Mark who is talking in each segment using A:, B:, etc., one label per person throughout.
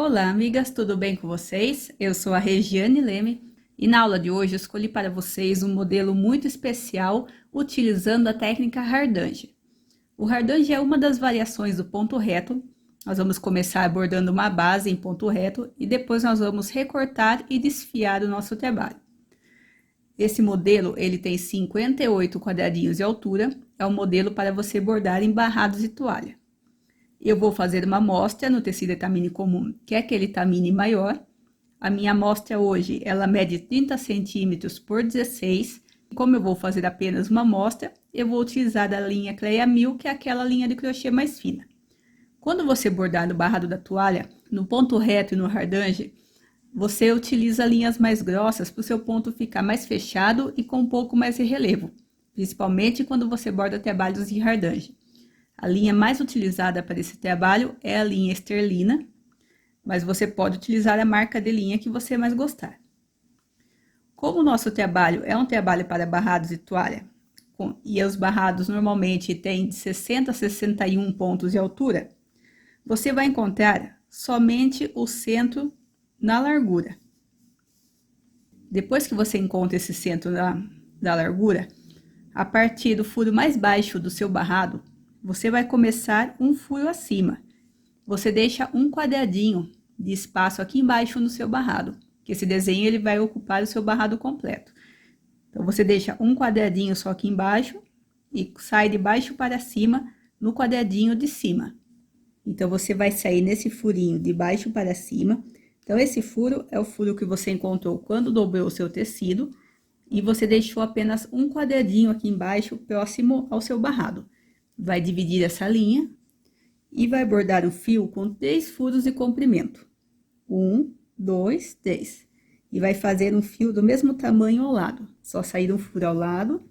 A: Olá, amigas, tudo bem com vocês? Eu sou a Regiane Leme e na aula de hoje eu escolhi para vocês um modelo muito especial utilizando a técnica Hardange. O Hardange é uma das variações do ponto reto. Nós vamos começar bordando uma base em ponto reto e depois nós vamos recortar e desfiar o nosso trabalho. Esse modelo ele tem 58 quadradinhos de altura, é um modelo para você bordar em barrados e toalha. Eu vou fazer uma amostra no tecido etamine comum, que é aquele etamine maior. A minha amostra hoje, ela mede 30 centímetros por 16. Como eu vou fazer apenas uma amostra, eu vou utilizar a linha Cleia 1000, que é aquela linha de crochê mais fina. Quando você bordar no barrado da toalha, no ponto reto e no Hardange, você utiliza linhas mais grossas para o seu ponto ficar mais fechado e com um pouco mais de relevo, principalmente quando você borda trabalhos de Hardange. A linha mais utilizada para esse trabalho é a linha esterlina, mas você pode utilizar a marca de linha que você mais gostar. Como o nosso trabalho é um trabalho para barrados e toalha, e os barrados normalmente têm de 60 a 61 pontos de altura, você vai encontrar somente o centro na largura. Depois que você encontra esse centro da largura, a partir do furo mais baixo do seu barrado, você vai começar um furo acima. Você deixa um quadradinho de espaço aqui embaixo no seu barrado, que esse desenho ele vai ocupar o seu barrado completo. Então, você deixa um quadradinho só aqui embaixo e sai de baixo para cima no quadradinho de cima. Então, você vai sair nesse furinho de baixo para cima. Então, esse furo é o furo que você encontrou quando dobrou o seu tecido e você deixou apenas um quadradinho aqui embaixo próximo ao seu barrado. Vai dividir essa linha e vai bordar o fio com 3 furos de comprimento. 1, 2, 3. E vai fazer um fio do mesmo tamanho ao lado. Só sair um furo ao lado.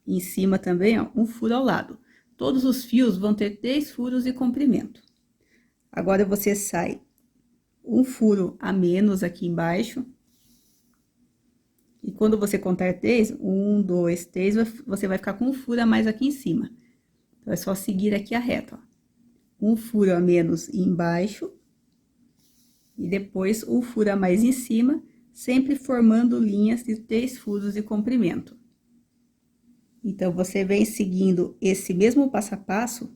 A: E em cima também, ó, um furo ao lado. Todos os fios vão ter 3 furos de comprimento. Agora, você sai um furo a menos aqui embaixo. E quando você contar 3, 1, 2, 3, você vai ficar com um furo a mais aqui em cima. Então, é só seguir aqui a reta, ó. Um furo a menos embaixo. E depois, um furo a mais em cima, sempre formando linhas de 3 furos de comprimento. Então, você vem seguindo esse mesmo passo a passo,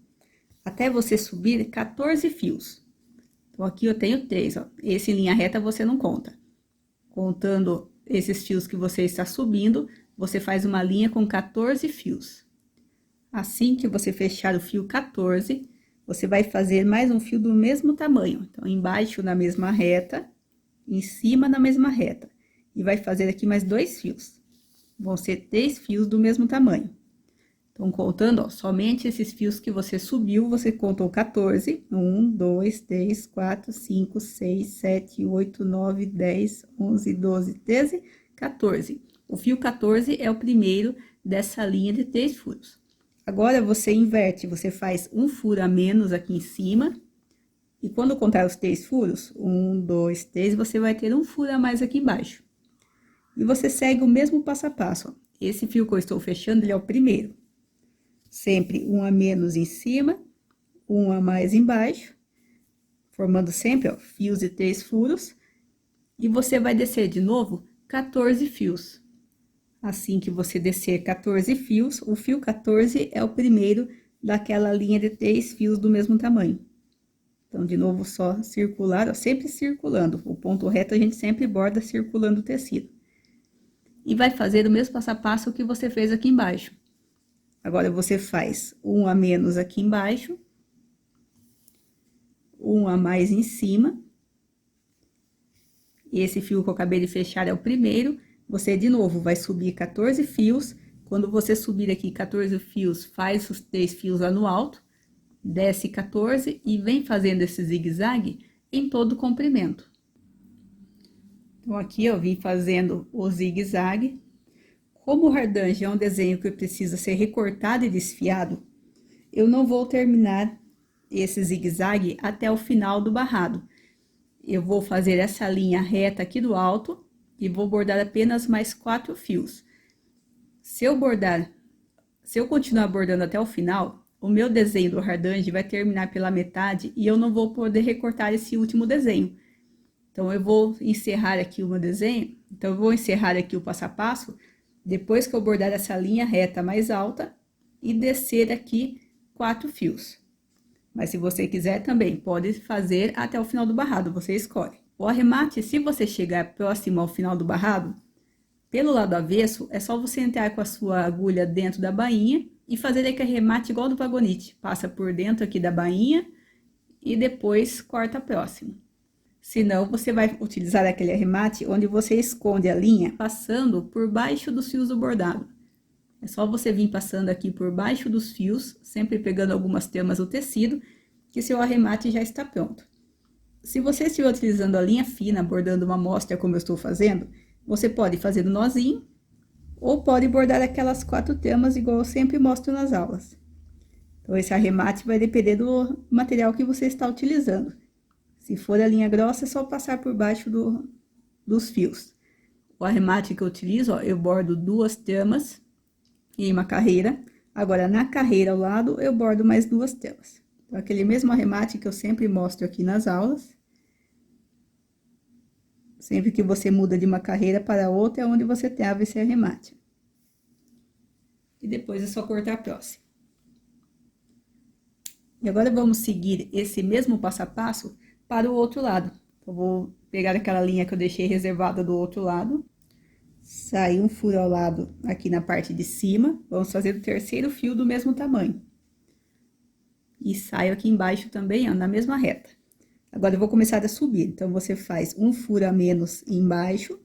A: até você subir 14 fios. Então, aqui eu tenho 3, ó. Esse em linha reta você não conta. Contando esses fios que você está subindo, você faz uma linha com 14 fios. Assim que você fechar o fio 14, você vai fazer mais um fio do mesmo tamanho. Então, embaixo na mesma reta, em cima na mesma reta. E vai fazer aqui mais 2 fios. Vão ser 3 fios do mesmo tamanho. Então, contando, ó, somente esses fios que você subiu, você contou 14. 1, 2, 3, 4, 5, 6, 7, 8, 9, 10, 11, 12, 13, 14. O fio 14 é o primeiro dessa linha de 3 furos. Agora, você inverte, você faz um furo a menos aqui em cima. E quando contar os 3 furos, 1, 2, 3, você vai ter um furo a mais aqui embaixo. E você segue o mesmo passo a passo, ó. Esse fio que eu estou fechando, ele é o primeiro. Sempre um a menos em cima, um a mais embaixo. Formando sempre, ó, fios de 3 furos. E você vai descer de novo 14 fios. Assim que você descer 14 fios, o fio 14 é o primeiro daquela linha de 3 fios do mesmo tamanho. Então, de novo, só circular, ó, sempre circulando. O ponto reto a gente sempre borda circulando o tecido. E vai fazer o mesmo passo a passo que você fez aqui embaixo. Agora, você faz um a menos aqui embaixo, um a mais em cima. E esse fio que eu acabei de fechar é o primeiro. Você, de novo, vai subir 14 fios. Quando você subir aqui 14 fios, faz os 3 fios lá no alto, desce 14 e vem fazendo esse zigue-zague em todo o comprimento. Então, aqui eu vim fazendo o zigue-zague. Como o Hardange é um desenho que precisa ser recortado e desfiado, eu não vou terminar esse zigue-zague até o final do barrado. Eu vou fazer essa linha reta aqui do alto e vou bordar apenas mais 4 fios. Se eu continuar bordando até o final, o meu desenho do hardband vai terminar pela metade e eu não vou poder recortar esse último desenho. Então, eu vou encerrar aqui o meu desenho. Então, eu vou encerrar aqui o passo a passo, depois que eu bordar essa linha reta mais alta e descer aqui 4 fios. Mas se você quiser também, pode fazer até o final do barrado, você escolhe. O arremate, se você chegar próximo ao final do barrado, pelo lado avesso, é só você entrar com a sua agulha dentro da bainha e fazer aquele arremate igual do vagonete. Passa por dentro aqui da bainha e depois corta próximo. Senão, você vai utilizar aquele arremate onde você esconde a linha passando por baixo dos fios do bordado. É só você vir passando aqui por baixo dos fios, sempre pegando algumas tramas do tecido, que seu arremate já está pronto. Se você estiver utilizando a linha fina, bordando uma amostra como eu estou fazendo, você pode fazer um nozinho, ou pode bordar aquelas 4 tramas, igual eu sempre mostro nas aulas. Então, esse arremate vai depender do material que você está utilizando. Se for a linha grossa, é só passar por baixo dos fios. O arremate que eu utilizo, ó, eu bordo 2 tramas em uma carreira. Agora, na carreira ao lado, eu bordo mais 2 tramas. Então, aquele mesmo arremate que eu sempre mostro aqui nas aulas. Sempre que você muda de uma carreira para outra, é onde você trava esse arremate. E depois é só cortar a próxima. E agora, vamos seguir esse mesmo passo a passo para o outro lado. Eu vou pegar aquela linha que eu deixei reservada do outro lado. Sair um furo ao lado aqui na parte de cima. Vamos fazer o terceiro fio do mesmo tamanho. E saio aqui embaixo também, ó, na mesma reta. Agora, eu vou começar a subir. Então, você faz um furo a menos embaixo.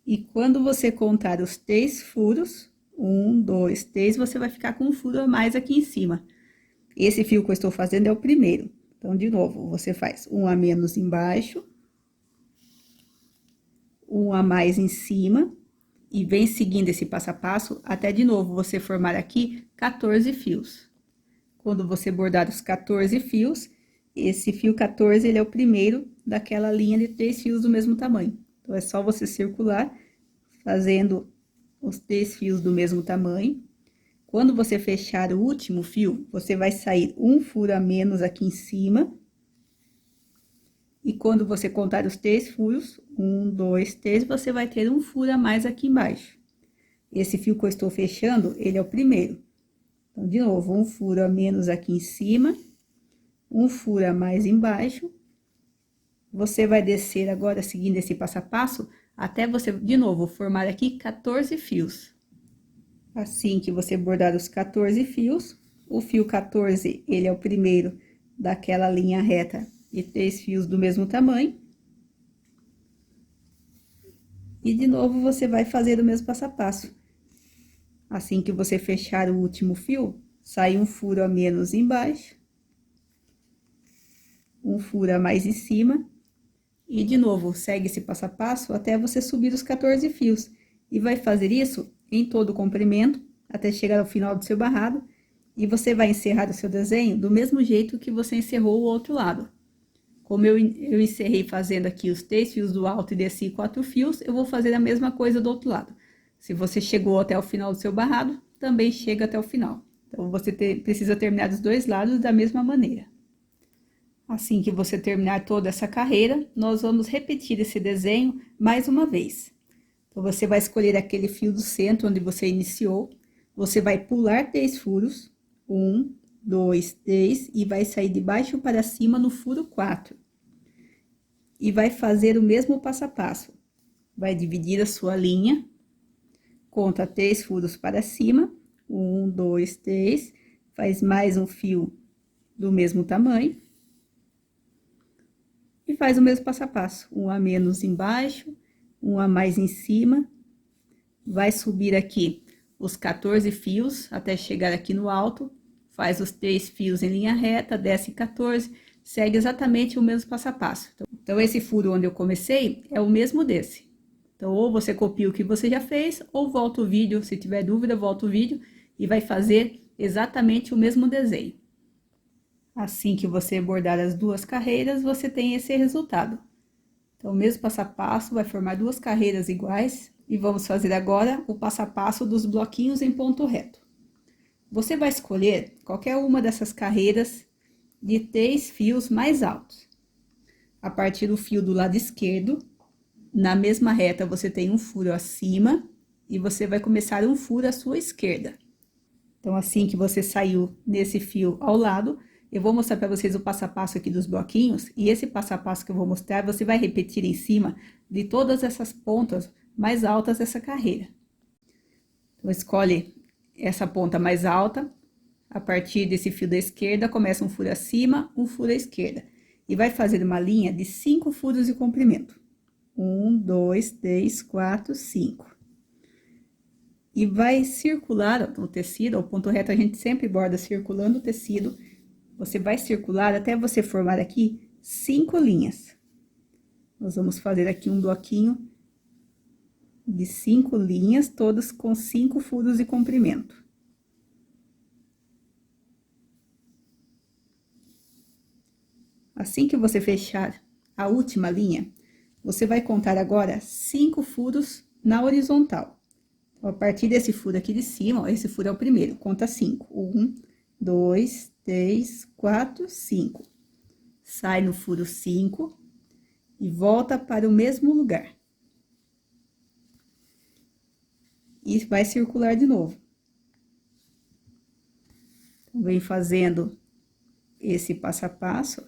A: E quando você contar os 3 furos, 1, 2, 3, você vai ficar com um furo a mais aqui em cima. Esse fio que eu estou fazendo é o primeiro. Então, de novo, você faz um a menos embaixo, um a mais em cima, e vem seguindo esse passo a passo, até de novo você formar aqui 14 fios. Quando você bordar os 14 fios, esse fio 14, ele é o primeiro daquela linha de 3 fios do mesmo tamanho. Então, é só você circular, fazendo os 3 fios do mesmo tamanho. Quando você fechar o último fio, você vai sair um furo a menos aqui em cima. E quando você contar os 3 furos, 1, 2, 3, você vai ter um furo a mais aqui embaixo. Esse fio que eu estou fechando, ele é o primeiro. Então, de novo, um furo a menos aqui em cima, um furo a mais embaixo. Você vai descer agora, seguindo esse passo a passo, até você, de novo, formar aqui 14 fios. Assim que você bordar os 14 fios, o fio 14, ele é o primeiro daquela linha reta de 3 fios do mesmo tamanho. E, de novo, você vai fazer o mesmo passo a passo. Assim que você fechar o último fio, sai um furo a menos embaixo, um furo a mais em cima, e, de novo, segue esse passo a passo até você subir os 14 fios. E vai fazer isso em todo o comprimento, até chegar ao final do seu barrado, e você vai encerrar o seu desenho do mesmo jeito que você encerrou o outro lado. Como eu encerrei fazendo aqui os 3 fios do alto e desci 4 fios, eu vou fazer a mesma coisa do outro lado. Se você chegou até o final do seu barrado, também chega até o final. Então, você precisa terminar dos 2 lados da mesma maneira. Assim que você terminar toda essa carreira, nós vamos repetir esse desenho mais uma vez. Então, você vai escolher aquele fio do centro onde você iniciou, você vai pular 3 furos, 1, 2, 3, e vai sair de baixo para cima no furo 4. E vai fazer o mesmo passo a passo. Vai dividir a sua linha, conta 3 furos para cima, 1, 2, 3, faz mais um fio do mesmo tamanho. E faz o mesmo passo a passo, um a menos embaixo, um a mais em cima, vai subir aqui os 14 fios até chegar aqui no alto, faz os 3 fios em linha reta, desce 14, segue exatamente o mesmo passo a passo. Então, esse furo onde eu comecei é o mesmo desse. Então, ou você copia o que você já fez, ou volta o vídeo, se tiver dúvida, volta o vídeo e vai fazer exatamente o mesmo desenho. Assim que você bordar as 2 carreiras, você tem esse resultado. Então, o mesmo passo a passo vai formar 2 carreiras iguais. E vamos fazer agora o passo a passo dos bloquinhos em ponto reto. Você vai escolher qualquer uma dessas carreiras de 3 fios mais altos. A partir do fio do lado esquerdo, na mesma reta você tem um furo acima e você vai começar um furo à sua esquerda. Então, assim que você saiu nesse fio ao lado, eu vou mostrar para vocês o passo a passo aqui dos bloquinhos. E esse passo a passo que eu vou mostrar, você vai repetir em cima de todas essas pontas mais altas dessa carreira. Então, escolhe essa ponta mais alta. A partir desse fio da esquerda, começa um furo acima, um furo à esquerda. E vai fazer uma linha de 5 furos de comprimento. 1, 2, 3, 4, 5. E vai circular o tecido, ao ponto reto a gente sempre borda circulando o tecido. Você vai circular até você formar aqui 5 linhas. Nós vamos fazer aqui um bloquinho de 5 linhas, todas com 5 furos de comprimento. Assim que você fechar a última linha, você vai contar agora 5 furos na horizontal. Então, a partir desse furo aqui de cima, ó, esse furo é o primeiro, conta 5. 1, 2, 3, 4, 5. Sai no furo 5 e volta para o mesmo lugar. E vai circular de novo. Então, vem fazendo esse passo a passo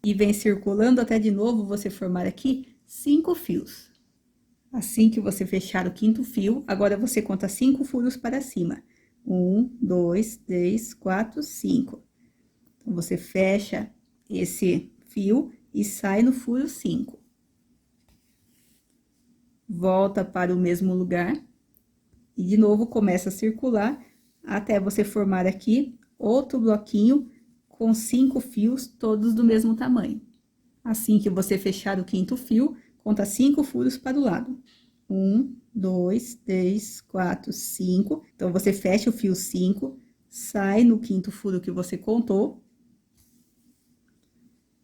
A: e vem circulando até de novo você formar aqui 5 fios. Assim que você fechar o 5º fio, agora você conta 5 furos para cima. 1, 2, 3, 4, 5. Então, você fecha esse fio e sai no furo 5. Volta para o mesmo lugar. E, de novo, começa a circular até você formar aqui outro bloquinho com 5 fios, todos do mesmo tamanho. Assim que você fechar o 5º fio, conta 5 furos para o lado. 1, 2, 3, 4, 5. Então, você fecha o fio 5, sai no 5º furo que você contou.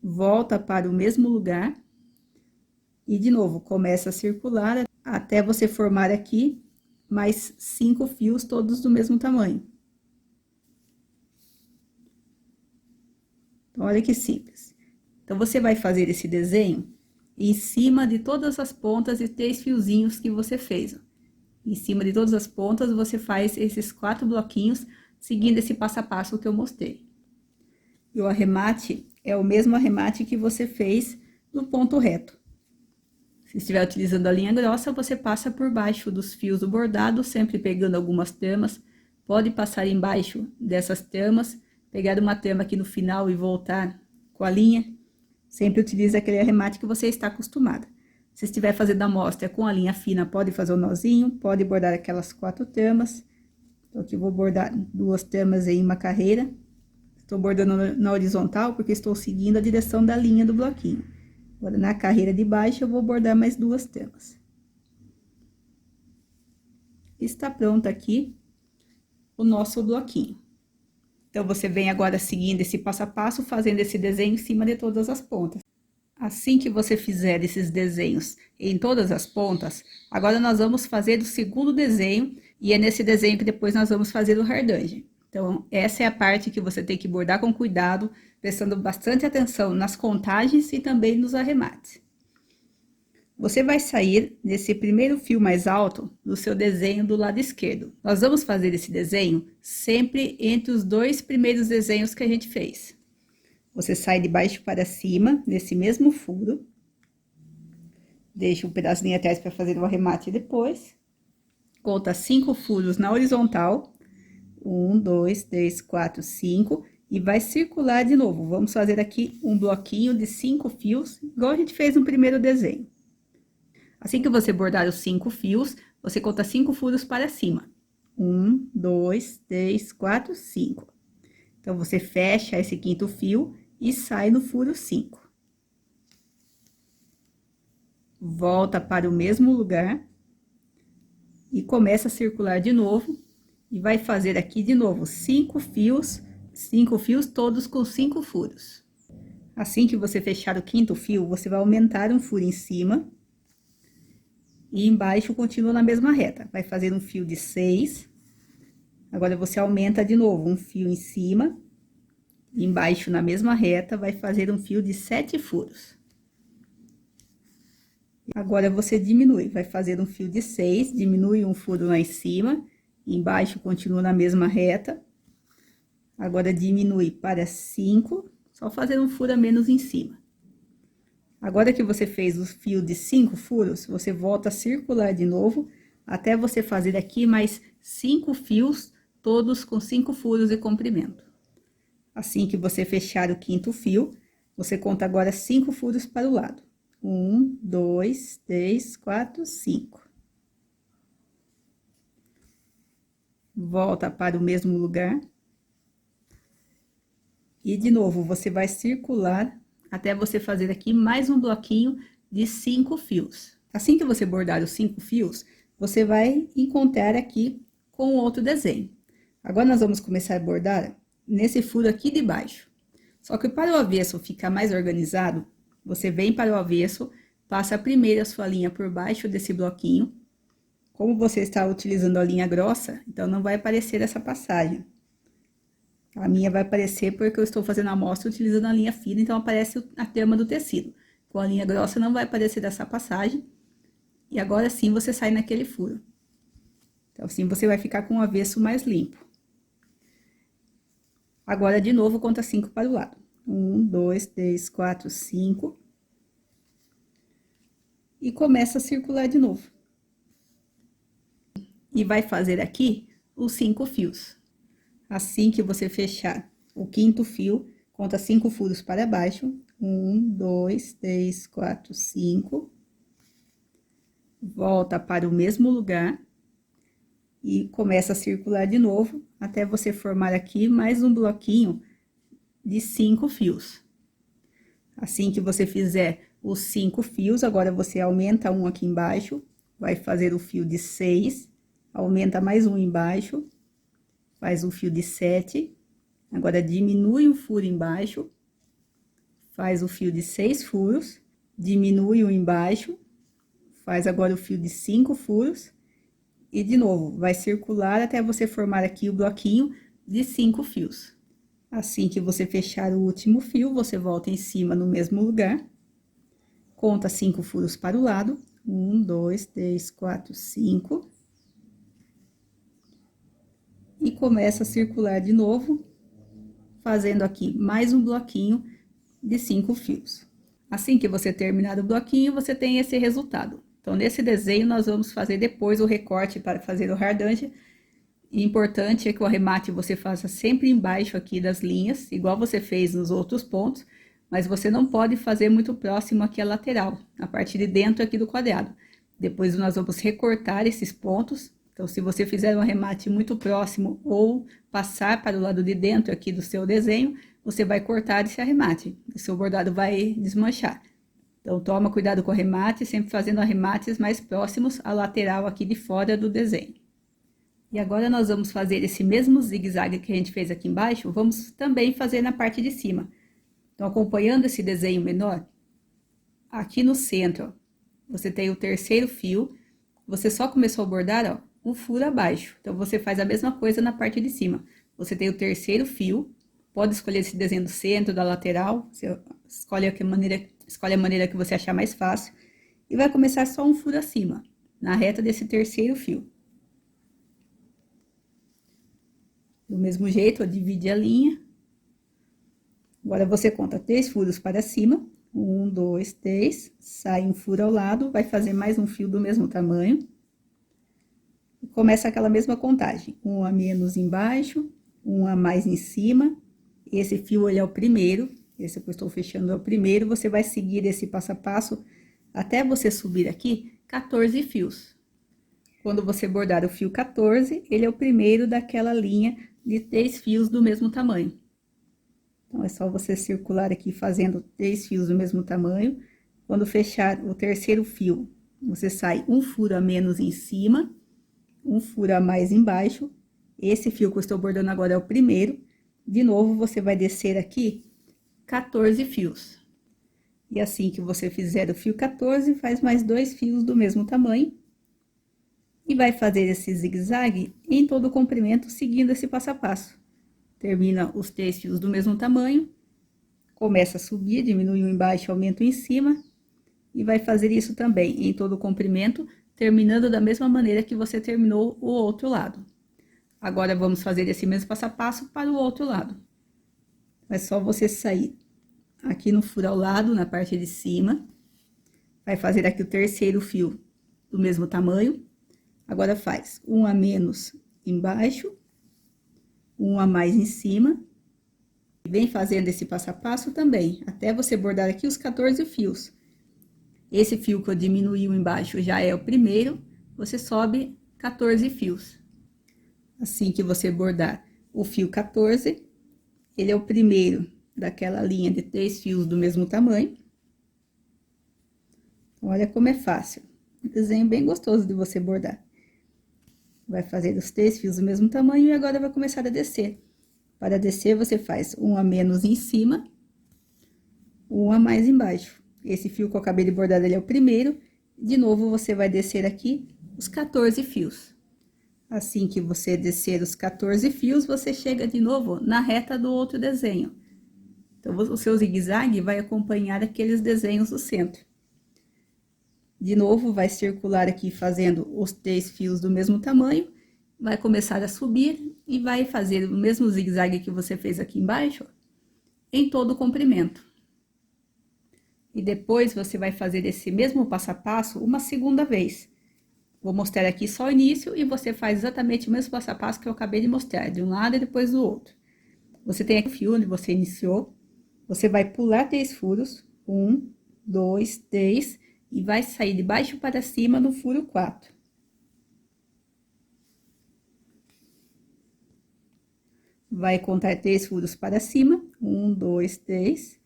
A: Volta para o mesmo lugar. E, de novo, começa a circular até você formar aqui mais 5 fios, todos do mesmo tamanho. Então, olha que simples. Então, você vai fazer esse desenho em cima de todas as pontas e 3 fiozinhos que você fez. Ó. Em cima de todas as pontas, você faz esses 4 bloquinhos, seguindo esse passo a passo que eu mostrei. E o arremate é o mesmo arremate que você fez no ponto reto. Se estiver utilizando a linha grossa, você passa por baixo dos fios do bordado, sempre pegando algumas tamas. Pode passar embaixo dessas tamas, pegar uma tama aqui no final e voltar com a linha. Sempre utilize aquele arremate que você está acostumada. Se estiver fazendo a amostra com a linha fina, pode fazer o nozinho, pode bordar aquelas 4 tamas. Então, aqui eu vou bordar 2 tamas em uma carreira. Estou bordando na horizontal porque estou seguindo a direção da linha do bloquinho. Agora, na carreira de baixo, eu vou bordar mais 2 tamas. Está pronto aqui o nosso bloquinho. Então, você vem agora seguindo esse passo a passo, fazendo esse desenho em cima de todas as pontas. Assim que você fizer esses desenhos em todas as pontas, agora nós vamos fazer o segundo desenho, e é nesse desenho que depois nós vamos fazer o hardange. Então, essa é a parte que você tem que bordar com cuidado, prestando bastante atenção nas contagens e também nos arremates. Você vai sair nesse primeiro fio mais alto do seu desenho do lado esquerdo. Nós vamos fazer esse desenho sempre entre os 2 primeiros desenhos que a gente fez. Você sai de baixo para cima, nesse mesmo furo. Deixa um pedacinho atrás para fazer o arremate depois. Conta 5 furos na horizontal. 1, 2, 3, 4, 5. E vai circular de novo. Vamos fazer aqui um bloquinho de 5 fios, igual a gente fez no primeiro desenho. Assim que você bordar os 5 fios, você conta 5 furos para cima. 1, 2, 3, 4, 5. Então, você fecha esse 5º fio e sai no furo 5. Volta para o mesmo lugar. E começa a circular de novo. E vai fazer aqui de novo 5 fios todos com 5 furos. Assim que você fechar o 5º fio, você vai aumentar um furo em cima. e embaixo continua na mesma reta. Vai fazer um fio de 6. Agora, você aumenta de novo um fio em cima, embaixo na mesma reta, vai fazer um fio de 7 furos. Agora, você diminui, vai fazer um fio de 6, diminui um furo lá em cima, embaixo continua na mesma reta. Agora, diminui para 5, só fazer um furo a menos em cima. Agora que você fez o fio de 5 furos, você volta a circular de novo, até você fazer aqui mais 5 fios, todos com 5 furos de comprimento. Assim que você fechar o 5º fio, você conta agora 5 furos para o lado. 1, 2, 3, 4, 5. Volta para o mesmo lugar. E de novo, você vai circular até você fazer aqui mais um bloquinho de 5 fios. Assim que você bordar os 5 fios, você vai encontrar aqui com outro desenho. Agora, nós vamos começar a bordar nesse furo aqui de baixo. Só que para o avesso ficar mais organizado, você vem para o avesso, passa primeiro a sua linha por baixo desse bloquinho. Como você está utilizando a linha grossa, então não vai aparecer essa passagem. A minha vai aparecer porque eu estou fazendo a amostra utilizando a linha fina, então aparece a trama do tecido. Com a linha grossa não vai aparecer essa passagem. E agora sim você sai naquele furo. Então, assim você vai ficar com o avesso mais limpo. Agora, de novo, conta 5 para o lado. 1, 2, 3, 4, 5. E começa a circular de novo. E vai fazer aqui os 5 fios. Assim que você fechar o 5º fio, conta 5 furos para baixo. 1, 2, 3, 4, 5. Volta para o mesmo lugar. E começa a circular de novo, até você formar aqui mais um bloquinho de 5 fios. Assim que você fizer os 5 fios, agora você aumenta um aqui embaixo, vai fazer o fio de 6, aumenta mais um embaixo, faz um fio de 7, agora diminui um furo embaixo, faz o fio de 6 furos, diminui um embaixo, faz agora o fio de 5 furos, e de novo, vai circular até você formar aqui o bloquinho de 5 fios. Assim que você fechar o último fio, você volta em cima no mesmo lugar. Conta 5 furos para o lado. 1, 2, 3, 4, 5. E começa a circular de novo, fazendo aqui mais um bloquinho de 5 fios. Assim que você terminar o bloquinho, você tem esse resultado. Então, nesse desenho, nós vamos fazer depois o recorte para fazer o hardante. E importante é que o arremate você faça sempre embaixo aqui das linhas, igual você fez nos outros pontos, mas você não pode fazer muito próximo aqui à lateral, a parte de dentro aqui do quadrado. Depois, nós vamos recortar esses pontos. Então, se você fizer um arremate muito próximo ou passar para o lado de dentro aqui do seu desenho, você vai cortar esse arremate. O seu bordado vai desmanchar. Então, toma cuidado com o arremate, sempre fazendo arremates mais próximos à lateral aqui de fora do desenho. E agora, nós vamos fazer esse mesmo zigue-zague que a gente fez aqui embaixo, vamos também fazer na parte de cima. Então, acompanhando esse desenho menor, aqui no centro, ó, você tem o 3º fio, você só começou a bordar, ó, um furo abaixo. Então, você faz a mesma coisa na parte de cima. Você tem o 3º fio, pode escolher esse desenho do centro, da lateral, você escolhe a maneira que você achar mais fácil. E vai começar só um furo acima, na reta desse 3º fio. Do mesmo jeito, ó, divide a linha. Agora, você conta 3 furos para cima. 1, 2, 3. Sai um furo ao lado, vai fazer mais um fio do mesmo tamanho. E começa aquela mesma contagem. Um a menos embaixo, um a mais em cima. Esse fio, ele é o primeiro. Esse que eu estou fechando é o primeiro. Você vai seguir esse passo a passo até você subir aqui 14 fios. Quando você bordar o fio 14, ele é o primeiro daquela linha de 3 fios do mesmo tamanho. Então, é só você circular aqui fazendo 3 fios do mesmo tamanho. Quando fechar o 3º fio, você sai um furo a menos em cima, um furo a mais embaixo. Esse fio que eu estou bordando agora é o primeiro. De novo, você vai descer aqui 14 fios. E assim que você fizer o fio 14, faz mais 2 fios do mesmo tamanho. E vai fazer esse zigue-zague em todo o comprimento, seguindo esse passo a passo. Termina os 3 fios do mesmo tamanho, começa a subir, diminui um embaixo, aumenta um em cima, e vai fazer isso também em todo o comprimento, terminando da mesma maneira que você terminou o outro lado. Agora, vamos fazer esse mesmo passo a passo para o outro lado. É só você sair aqui no furo ao lado, na parte de cima, vai fazer aqui o terceiro fio do mesmo tamanho. Agora, faz um a menos embaixo, um a mais em cima. E vem fazendo esse passo a passo também, até você bordar aqui os 14 fios. Esse fio que eu diminuí embaixo já é o primeiro, você sobe 14 fios. Assim que você bordar o fio 14, ele é o primeiro daquela linha de 3 fios do mesmo tamanho. Olha como é fácil. Um desenho bem gostoso de você bordar. Vai fazer os 3 fios do mesmo tamanho e agora vai começar a descer. Para descer, você faz um a menos em cima, um a mais embaixo. Esse fio que eu acabei de bordar, ele é o primeiro. De novo, você vai descer aqui os 14 fios. Assim que você descer os 14 fios, você chega de novo na reta do outro desenho. Então, o seu zigue-zague vai acompanhar aqueles desenhos do centro. De novo, vai circular aqui fazendo os 3 fios do mesmo tamanho, vai começar a subir e vai fazer o mesmo zigue-zague que você fez aqui embaixo, em todo o comprimento. E depois, você vai fazer esse mesmo passo a passo uma segunda vez. Vou mostrar aqui só o início e você faz exatamente o mesmo passo a passo que eu acabei de mostrar, de um lado e depois do outro. Você tem aqui o fio onde você iniciou, você vai pular 3 furos, 1, 2, 3, e vai sair de baixo para cima no furo 4. Vai contar 3 furos para cima, 1, 2, 3.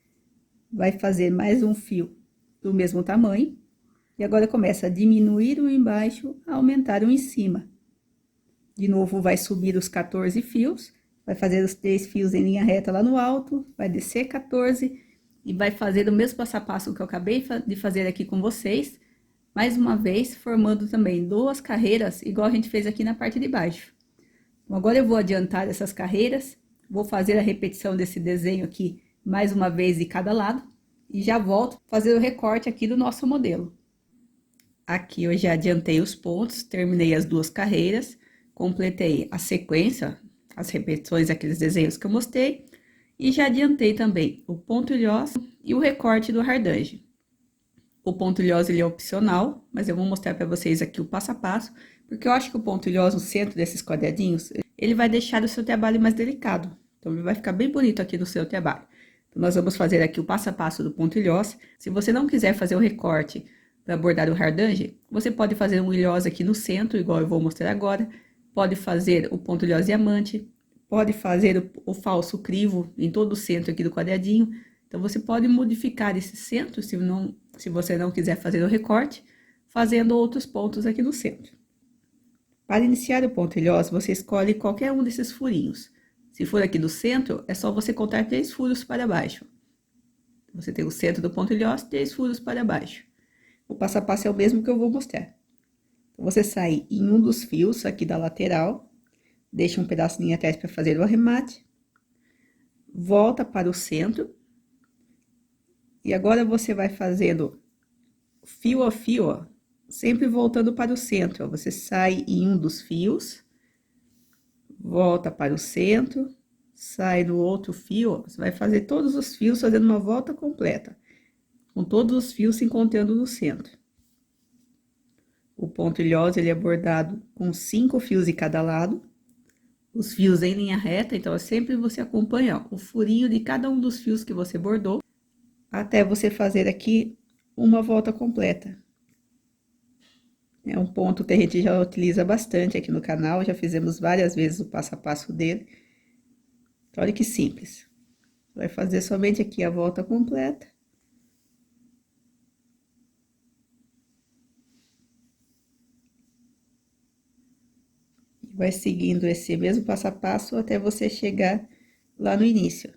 A: Vai fazer mais um fio do mesmo tamanho. E agora começa a diminuir o embaixo, a aumentar o em cima. De novo, vai subir os 14 fios, vai fazer os 3 fios em linha reta lá no alto, vai descer 14 e vai fazer o mesmo passo a passo que eu acabei de fazer aqui com vocês, mais uma vez, formando também 2 carreiras, igual a gente fez aqui na parte de baixo. Então, agora eu vou adiantar essas carreiras, vou fazer a repetição desse desenho aqui, mais uma vez de cada lado, e já volto fazer o recorte aqui do nosso modelo. Aqui eu já adiantei os pontos, terminei as 2 carreiras, completei a sequência, as repetições daqueles desenhos que eu mostrei, e já adiantei também o pontilhós e o recorte do hardange. O pontilhós, ele é opcional, mas eu vou mostrar para vocês aqui o passo a passo, porque eu acho que o pontilhós no centro desses quadradinhos, ele vai deixar o seu trabalho mais delicado. Então, ele vai ficar bem bonito aqui no seu trabalho. Então, nós vamos fazer aqui o passo a passo do pontilhós. Se você não quiser fazer o recorte para bordar o hardange, você pode fazer um ilhós aqui no centro, igual eu vou mostrar agora. Pode fazer o pontilhós diamante, pode fazer o falso crivo em todo o centro aqui do quadradinho. Então, você pode modificar esse centro, se você não quiser fazer o recorte, fazendo outros pontos aqui no centro. Para iniciar o pontilhós, você escolhe qualquer um desses furinhos. Se for aqui do centro, é só você contar 3 furos para baixo. Você tem o centro do pontilhós, 3 furos para baixo. O passo a passo é o mesmo que eu vou mostrar. Então, você sai em um dos fios aqui da lateral, deixa um pedacinho atrás para fazer o arremate, volta para o centro, e agora você vai fazendo fio a fio, ó, sempre voltando para o centro, ó. Você sai em um dos fios, volta para o centro, sai no outro fio, ó. Você vai fazer todos os fios fazendo uma volta completa, com todos os fios se encontrando no centro. O pontilhós, ele é bordado com 5 fios de cada lado, os fios em linha reta, então é sempre você acompanha, ó, o furinho de cada um dos fios que você bordou, até você fazer aqui uma volta completa. É um ponto que a gente já utiliza bastante aqui no canal, já fizemos várias vezes o passo a passo dele. Olha que simples. Vai fazer somente aqui a volta completa. E vai seguindo esse mesmo passo a passo até você chegar lá no início.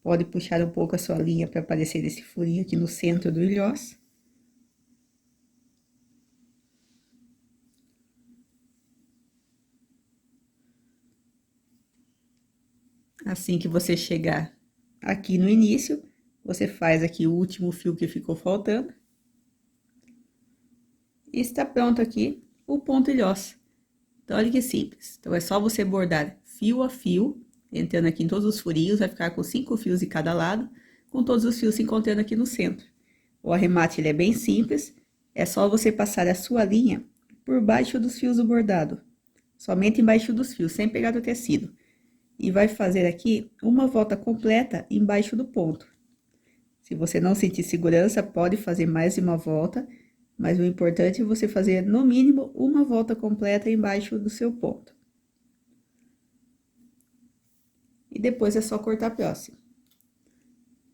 A: Pode puxar um pouco a sua linha para aparecer esse furinho aqui no centro do ilhós. Assim que você chegar aqui no início, você faz aqui o último fio que ficou faltando. E está pronto aqui o ponto ilhosa. Então, olha que simples. Então, é só você bordar fio a fio, entrando aqui em todos os furinhos, vai ficar com 5 fios de cada lado, com todos os fios se encontrando aqui no centro. O arremate, ele é bem simples, é só você passar a sua linha por baixo dos fios do bordado. Somente embaixo dos fios, sem pegar do tecido. E vai fazer aqui uma volta completa embaixo do ponto. Se você não sentir segurança, pode fazer mais de uma volta, mas o importante é você fazer, no mínimo, uma volta completa embaixo do seu ponto. E depois é só cortar próximo.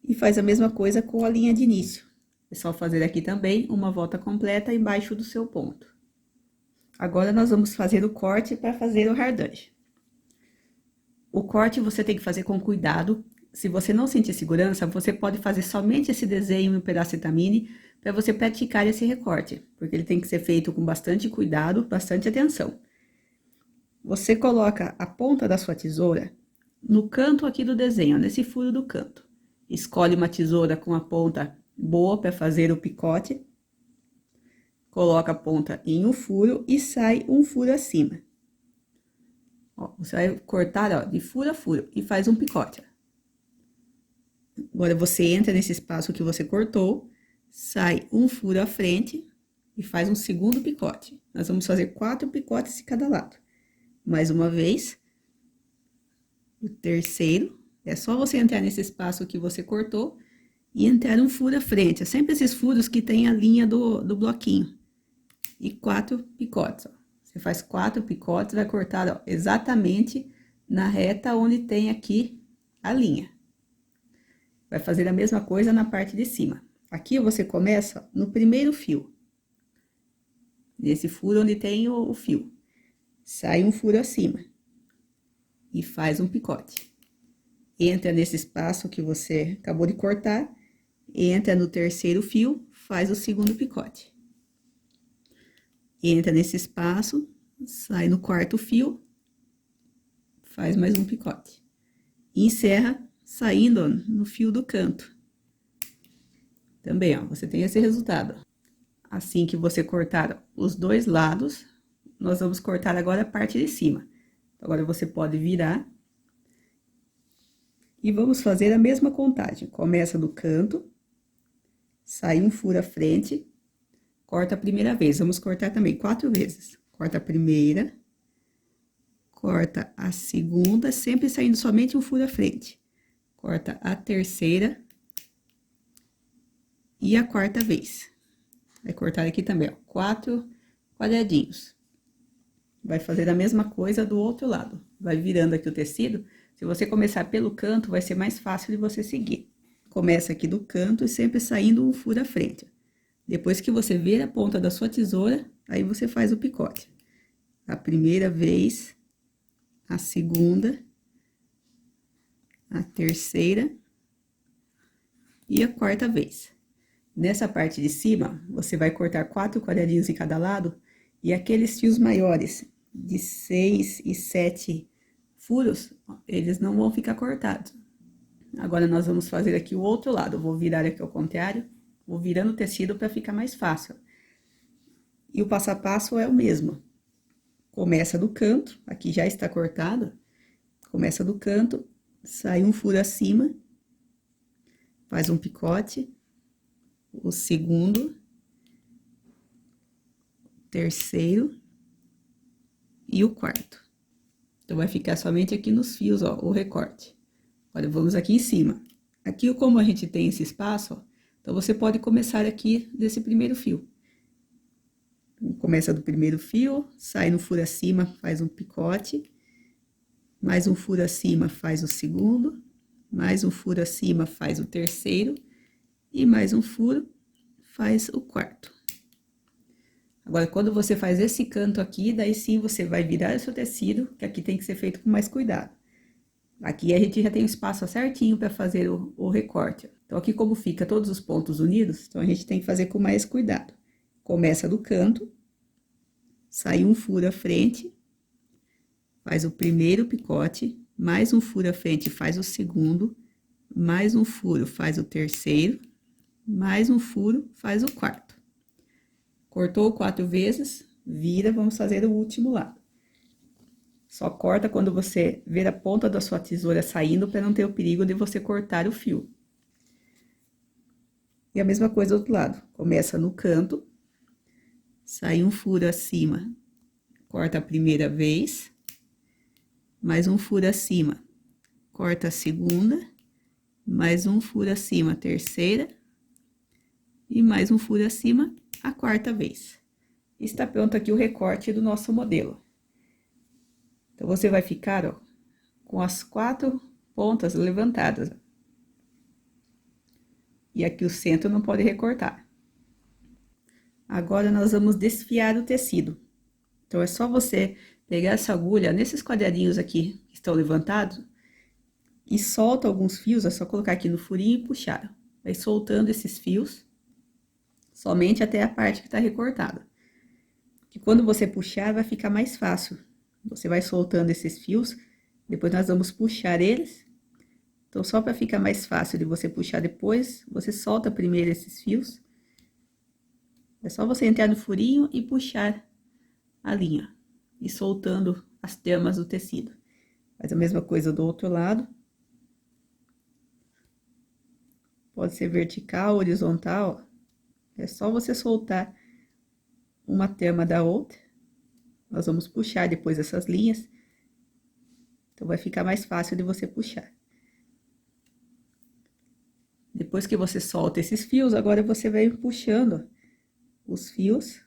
A: E faz a mesma coisa com a linha de início. É só fazer aqui também uma volta completa embaixo do seu ponto. Agora, nós vamos fazer o corte para fazer o hardage. O corte você tem que fazer com cuidado. Se você não sentir segurança, você pode fazer somente esse desenho em um pedaço de tamine para você praticar esse recorte, porque ele tem que ser feito com bastante cuidado, bastante atenção. Você coloca a ponta da sua tesoura no canto aqui do desenho, nesse furo do canto. Escolhe uma tesoura com a ponta boa para fazer o picote. Coloca a ponta em um furo e sai um furo acima. Ó, você vai cortar, ó, de furo a furo e faz um picote. Agora, você entra nesse espaço que você cortou, sai um furo à frente e faz um segundo picote. Nós vamos fazer 4 picotes de cada lado. Mais uma vez, o terceiro, é só você entrar nesse espaço que você cortou e entrar um furo à frente. É sempre esses furos que tem a linha do bloquinho. E 4 picotes, ó. Você faz 4 picotes, vai cortar, ó, exatamente na reta onde tem aqui a linha. Vai fazer a mesma coisa na parte de cima. Aqui você começa no primeiro fio. Nesse furo onde tem o fio. Sai um furo acima. E faz um picote. Entra nesse espaço que você acabou de cortar. Entra no terceiro fio, faz o segundo picote. Entra nesse espaço, sai no quarto fio, faz mais um picote. E encerra saindo, ó, no fio do canto. Também, ó, você tem esse resultado. Assim que você cortar os dois lados, nós vamos cortar agora a parte de cima. Agora, você pode virar. E vamos fazer a mesma contagem. Começa do canto, sai um furo à frente, corta a primeira vez. Vamos cortar também 4 vezes. Corta a primeira, corta a segunda, sempre saindo somente um furo à frente. Corta a terceira e a quarta vez. Vai cortar aqui também, ó, 4 quadradinhos. Vai fazer a mesma coisa do outro lado. Vai virando aqui o tecido. Se você começar pelo canto, vai ser mais fácil de você seguir. Começa aqui do canto e sempre saindo um furo à frente. Depois que você ver a ponta da sua tesoura, aí você faz o picote. A primeira vez, a segunda, a terceira e a quarta vez. Nessa parte de cima, você vai cortar 4 quadradinhos em cada lado e aqueles fios maiores de 6 e 7 furos, eles não vão ficar cortados. Agora, nós vamos fazer aqui o outro lado. Eu vou virar aqui ao contrário, vou virando o tecido para ficar mais fácil. E o passo a passo é o mesmo. Começa do canto, aqui já está cortado. Começa do canto, sai um furo acima, faz um picote, o segundo, terceiro e o quarto. Então, vai ficar somente aqui nos fios, ó, o recorte. Olha, vamos aqui em cima. Aqui, como a gente tem esse espaço, ó, então, você pode começar aqui desse primeiro fio. Começa do primeiro fio, sai no furo acima, faz um picote. Mais um furo acima, faz o segundo. Mais um furo acima, faz o terceiro. E mais um furo, faz o quarto. Agora, quando você faz esse canto aqui, daí sim você vai virar o seu tecido, que aqui tem que ser feito com mais cuidado. Aqui a gente já tem o espaço certinho para fazer o recorte. Então, aqui como fica todos os pontos unidos, então a gente tem que fazer com mais cuidado. Começa do canto, sai um furo à frente, faz o primeiro picote, mais um furo à frente, faz o segundo, mais um furo, faz o terceiro, mais um furo, faz o quarto. Cortou 4 vezes, vira, vamos fazer o último lado. Só corta quando você ver a ponta da sua tesoura saindo, para não ter o perigo de você cortar o fio. E a mesma coisa do outro lado. Começa no canto, sai um furo acima, corta a primeira vez, mais um furo acima, corta a segunda, mais um furo acima, a terceira, e mais um furo acima, a quarta vez. Está pronto aqui o recorte do nosso modelo. Então, você vai ficar, ó, com as 4 pontas levantadas. E aqui o centro não pode recortar. Agora, nós vamos desfiar o tecido. Então, é só você pegar essa agulha nesses quadradinhos aqui que estão levantados e solta alguns fios, é só colocar aqui no furinho e puxar. Vai soltando esses fios somente até a parte que está recortada. Que quando você puxar, vai ficar mais fácil. Você vai soltando esses fios, depois nós vamos puxar eles. Então, só para ficar mais fácil de você puxar depois, você solta primeiro esses fios. É só você entrar no furinho e puxar a linha, e soltando as tramas do tecido. Faz a mesma coisa do outro lado. Pode ser vertical, horizontal, é só você soltar uma trama da outra. Nós vamos puxar depois essas linhas, então vai ficar mais fácil de você puxar. Depois que você solta esses fios, agora você vai puxando os fios.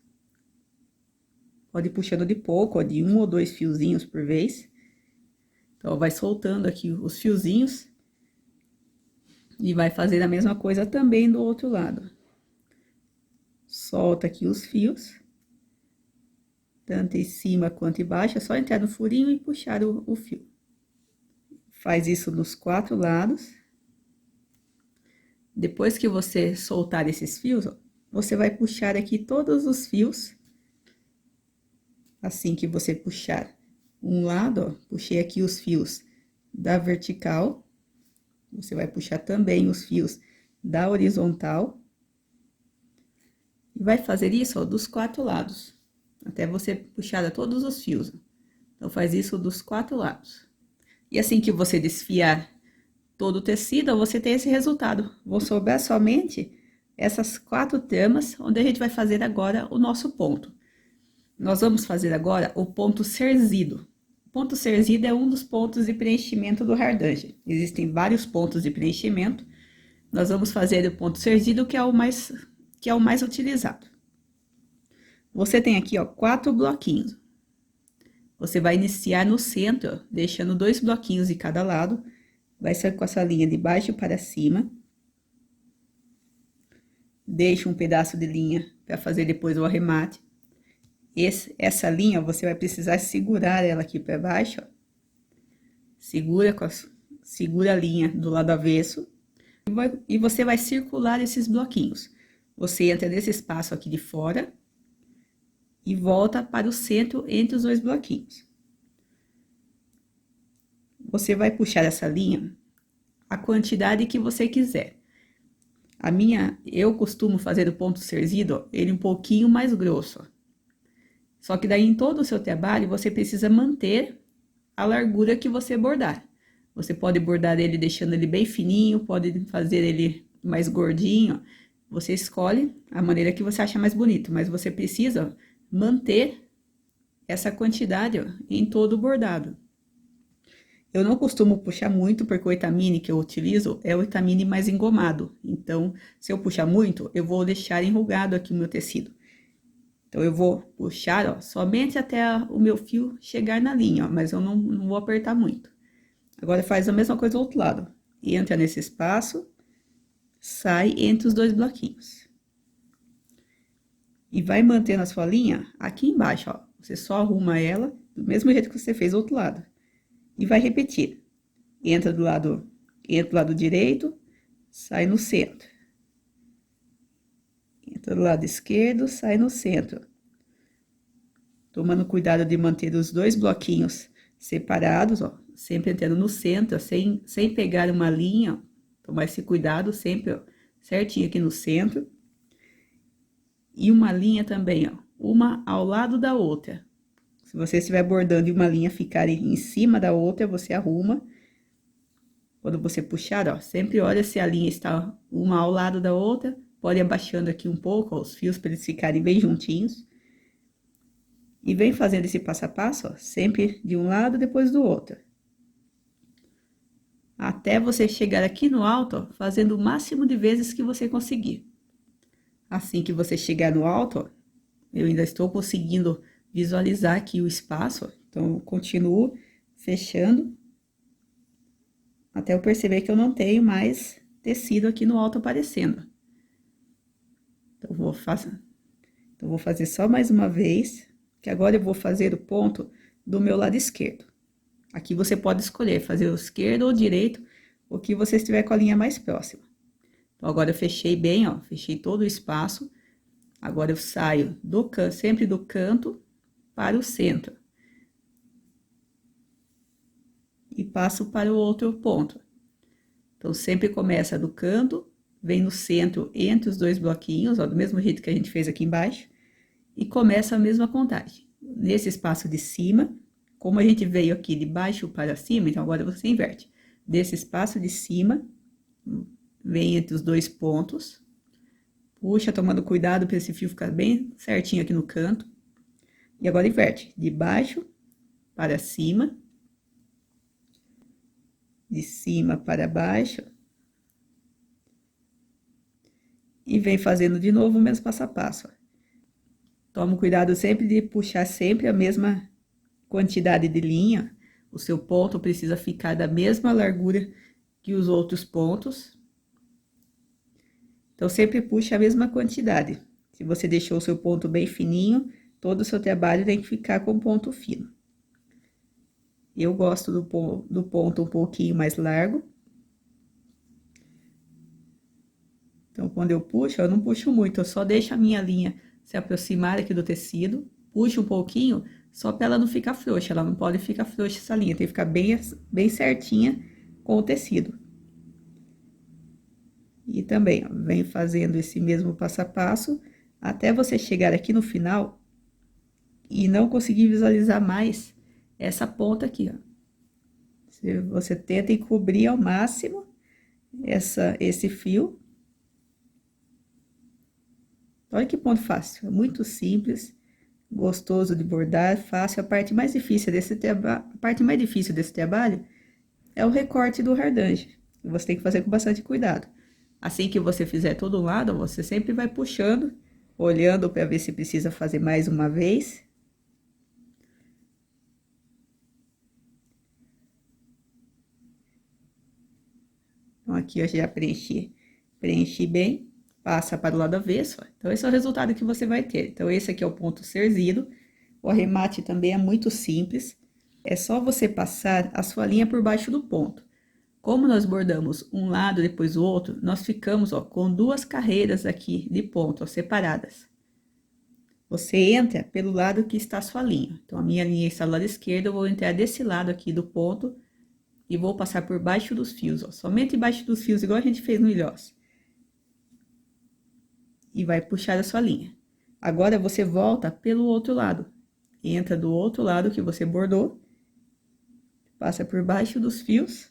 A: Pode ir puxando de pouco, ó, de 1 ou 2 fiozinhos por vez. Então, vai soltando aqui os fiozinhos. E vai fazer a mesma coisa também do outro lado. Solta aqui os fios. Tanto em cima quanto embaixo, é só entrar no furinho e puxar o fio. Faz isso nos 4 lados. Depois que você soltar esses fios, ó, você vai puxar aqui todos os fios. Assim que você puxar um lado, ó, puxei aqui os fios da vertical. Você vai puxar também os fios da horizontal. E vai fazer isso, ó, dos 4 lados. Até você puxar todos os fios. Então, faz isso dos 4 lados. E assim que você desfiar todo o tecido, você tem esse resultado. Vou sobrar somente essas 4 tramas, onde a gente vai fazer agora o nosso ponto. Nós vamos fazer agora o ponto cerzido. O ponto cerzido é um dos pontos de preenchimento do Hardanger. Existem vários pontos de preenchimento. Nós vamos fazer o ponto cerzido, que é o mais utilizado. Você tem aqui, ó, 4 bloquinhos. Você vai iniciar no centro, ó, deixando 2 bloquinhos de cada lado. Vai ser com essa linha de baixo para cima. Deixa um pedaço de linha para fazer depois o arremate. Essa linha, você vai precisar segurar ela aqui para baixo, ó. Segura a linha do lado avesso. E você vai circular esses bloquinhos. Você entra nesse espaço aqui de fora e volta para o centro entre os 2 bloquinhos. Você vai puxar essa linha a quantidade que você quiser. Eu costumo fazer o ponto cerzido, ó, ele um pouquinho mais grosso, ó. Só que daí, em todo o seu trabalho, você precisa manter a largura que você bordar. Você pode bordar ele deixando ele bem fininho, pode fazer ele mais gordinho. Você escolhe a maneira que você acha mais bonito, mas você precisa manter essa quantidade, ó, em todo o bordado. Eu não costumo puxar muito, porque o etamine que eu utilizo é o etamine mais engomado. Então, se eu puxar muito, eu vou deixar enrugado aqui o meu tecido. Então, eu vou puxar, ó, somente até o meu fio chegar na linha, ó, mas eu não vou apertar muito. Agora, faz a mesma coisa do outro lado. Entra nesse espaço, sai entre os 2 bloquinhos. E vai mantendo a sua linha aqui embaixo, ó. Você só arruma ela do mesmo jeito que você fez do outro lado. E vai repetir. Entra do lado direito, sai no centro. Entra do lado esquerdo, sai no centro. Tomando cuidado de manter os 2 bloquinhos separados, ó. sempre entrando no centro, sem pegar uma linha, tomar esse cuidado sempre, ó, certinho aqui no centro. E uma linha também, ó, uma ao lado da outra. Se você estiver bordando e uma linha ficar em cima da outra, você arruma. Quando você puxar, ó, sempre olha se a linha está uma ao lado da outra. Pode ir abaixando aqui um pouco, ó, os fios para eles ficarem bem juntinhos. E vem fazendo esse passo a passo, ó, sempre de um lado, depois do outro. Até você chegar aqui no alto, ó, fazendo o máximo de vezes que você conseguir. Assim que você chegar no alto, ó, eu ainda estou conseguindo visualizar aqui o espaço, ó, então eu continuo fechando até eu perceber que eu não tenho mais tecido aqui no alto aparecendo. Então, vou fazer só mais uma vez, que agora eu vou fazer o ponto do meu lado esquerdo. Aqui você pode escolher fazer o esquerdo ou o direito, o que você estiver com a linha mais próxima. Então, agora eu fechei bem, ó, fechei todo o espaço. Agora eu saio sempre do canto para o centro. E passo para o outro ponto. Então, sempre começa do canto, vem no centro entre os dois bloquinhos, ó, do mesmo jeito que a gente fez aqui embaixo, e começa a mesma contagem. Nesse espaço de cima, como a gente veio aqui de baixo para cima, então agora você inverte. Desse espaço de cima, vem entre os dois pontos, puxa, tomando cuidado para esse fio ficar bem certinho aqui no canto. E agora inverte, de baixo para cima, de cima para baixo. E vem fazendo de novo o mesmo passo a passo. Toma cuidado sempre de puxar sempre a mesma quantidade de linha. O seu ponto precisa ficar da mesma largura que os outros pontos. Então, sempre puxa a mesma quantidade. Se você deixou o seu ponto bem fininho, todo o seu trabalho tem que ficar com ponto fino. Eu gosto do ponto um pouquinho mais largo. Então, quando eu puxo, eu não puxo muito, eu só deixo a minha linha se aproximar aqui do tecido, puxo um pouquinho, só para ela não ficar frouxa, ela não pode ficar frouxa essa linha, tem que ficar bem certinha com o tecido. E também, ó, vem fazendo esse mesmo passo a passo, até você chegar aqui no final e não conseguir visualizar mais essa ponta aqui, ó. Você tenta cobrir ao máximo esse fio. Olha que ponto fácil, é muito simples, gostoso de bordar, fácil. A parte mais difícil desse trabalho é o recorte do hardange. Você tem que fazer com bastante cuidado. Assim que você fizer todo lado, você sempre vai puxando, olhando para ver se precisa fazer mais uma vez. Então, aqui eu já preenchi bem. Passa para o lado avesso, ó. Então, esse é o resultado que você vai ter. Então, esse aqui é o ponto cerzido. O arremate também é muito simples. É só você passar a sua linha por baixo do ponto. Como nós bordamos um lado depois o outro, nós ficamos, ó, com duas carreiras aqui de ponto, ó, separadas. Você entra pelo lado que está a sua linha. Então, a minha linha está do lado esquerdo, eu vou entrar desse lado aqui do ponto e vou passar por baixo dos fios, ó. Somente embaixo dos fios, igual a gente fez no ilhós. E vai puxar a sua linha. Agora, você volta pelo outro lado. Entra do outro lado que você bordou, passa por baixo dos fios,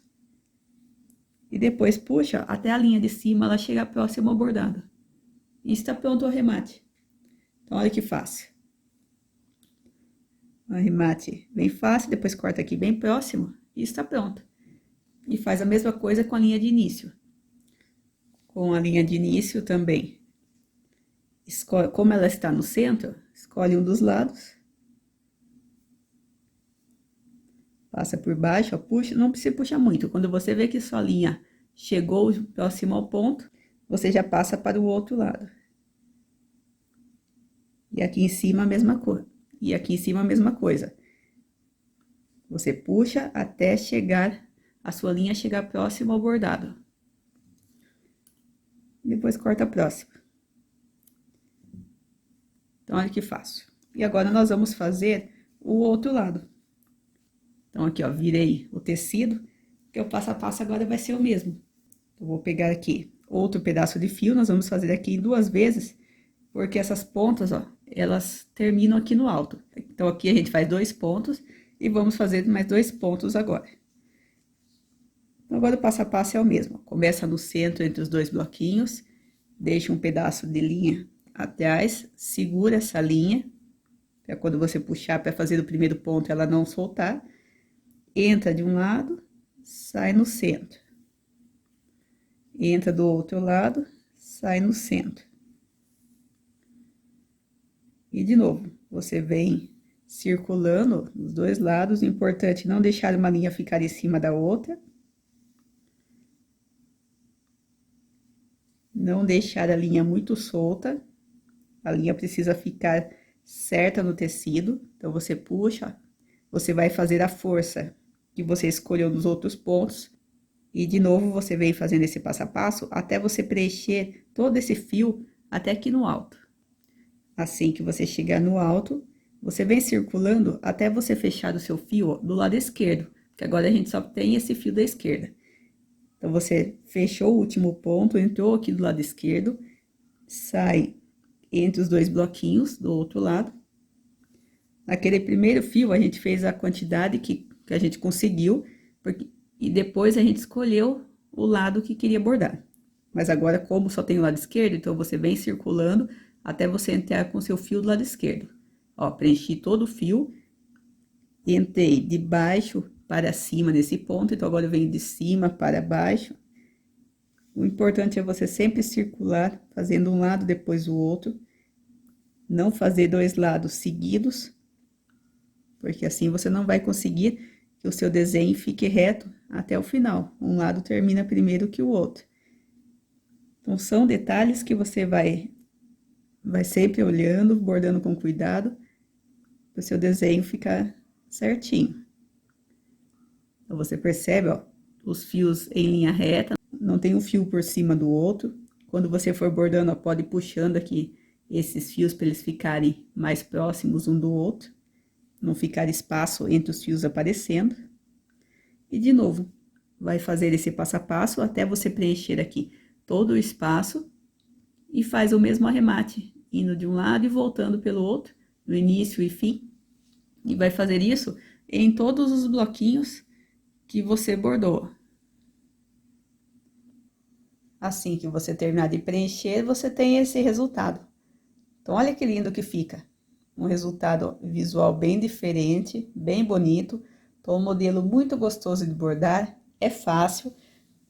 A: e depois puxa até a linha de cima, ela chega próxima ao bordado. E está pronto o arremate. Então, olha que fácil. O arremate bem fácil, depois corta aqui bem próximo, e está pronto. E faz a mesma coisa com a linha de início. Com a linha de início também. Como ela está no centro, escolhe um dos lados. Passa por baixo, ó, puxa, não precisa puxar muito. Quando você vê que sua linha chegou próximo ao ponto, você já passa para o outro lado. E aqui em cima a mesma coisa. E aqui em cima a mesma coisa. Você puxa até a sua linha chegar próximo ao bordado. Depois corta a próxima. Então, olha que fácil. E agora, nós vamos fazer o outro lado. Então, aqui, ó, virei o tecido, que o passo a passo agora vai ser o mesmo. Eu vou pegar aqui outro pedaço de fio, nós vamos fazer aqui 2 vezes, porque essas pontas, ó, elas terminam aqui no alto. Então, aqui a gente faz 2 pontos e vamos fazer mais 2 pontos agora. Então, agora o passo a passo é o mesmo. Começa no centro entre os 2 bloquinhos, deixa um pedaço de linha atrás, segura essa linha, para quando você puxar para fazer o primeiro ponto ela não soltar. Entra de um lado, sai no centro. Entra do outro lado, sai no centro. E de novo, você vem circulando os 2 lados, o importante é não deixar uma linha ficar em cima da outra. Não deixar a linha muito solta, a linha precisa ficar certa no tecido, então você puxa, você vai fazer a força que você escolheu nos outros pontos, e de novo você vem fazendo esse passo a passo até você preencher todo esse fio até aqui no alto. Assim que você chegar no alto, você vem circulando até você fechar o seu fio ó, do lado esquerdo, que agora a gente só tem esse fio da esquerda. Então, você fechou o último ponto, entrou aqui do lado esquerdo, sai entre os 2 bloquinhos do outro lado. Naquele primeiro fio, a gente fez a quantidade que a gente conseguiu, e depois a gente escolheu o lado que queria bordar. Mas agora, como só tem o lado esquerdo, então você vem circulando até você entrar com o seu fio do lado esquerdo. Ó, preenchi todo o fio, entrei de baixo para cima nesse ponto, então agora eu venho de cima para baixo. O importante é você sempre circular, fazendo um lado depois o outro. Não fazer 2 lados seguidos, porque assim você não vai conseguir que o seu desenho fique reto até o final. Um lado termina primeiro que o outro. Então, são detalhes que você vai sempre olhando, bordando com cuidado, para o seu desenho ficar certinho. Então, você percebe, ó, os fios em linha reta, não tem um fio por cima do outro. Quando você for bordando, ó, pode ir puxando aqui esses fios para eles ficarem mais próximos um do outro, não ficar espaço entre os fios aparecendo. E de novo, vai fazer esse passo a passo até você preencher aqui todo o espaço e faz o mesmo arremate, indo de um lado e voltando pelo outro, no início e fim. E vai fazer isso em todos os bloquinhos que você bordou. Assim que você terminar de preencher, você tem esse resultado. Então, olha que lindo que fica. Um resultado visual bem diferente, bem bonito. Então, um modelo muito gostoso de bordar, é fácil.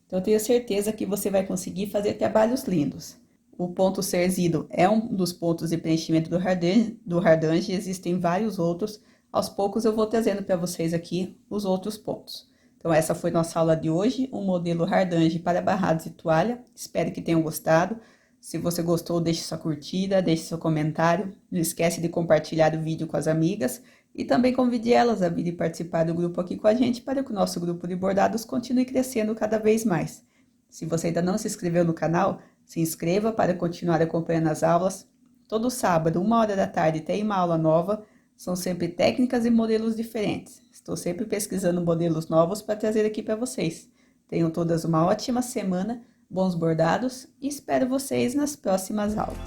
A: Então, eu tenho certeza que você vai conseguir fazer trabalhos lindos. O ponto cerzido é um dos pontos de preenchimento do Hardange, existem vários outros. Aos poucos eu vou trazendo para vocês aqui os outros pontos. Então, essa foi nossa aula de hoje, um modelo Hardange para barrados e toalha. Espero que tenham gostado. Se você gostou, deixe sua curtida, deixe seu comentário. Não esquece de compartilhar o vídeo com as amigas. E também convide elas a vir participar do grupo aqui com a gente, para que o nosso grupo de bordados continue crescendo cada vez mais. Se você ainda não se inscreveu no canal, se inscreva para continuar acompanhando as aulas. Todo sábado, 13h, tem uma aula nova. São sempre técnicas e modelos diferentes. Estou sempre pesquisando modelos novos para trazer aqui para vocês. Tenham todas uma ótima semana, bons bordados e espero vocês nas próximas aulas.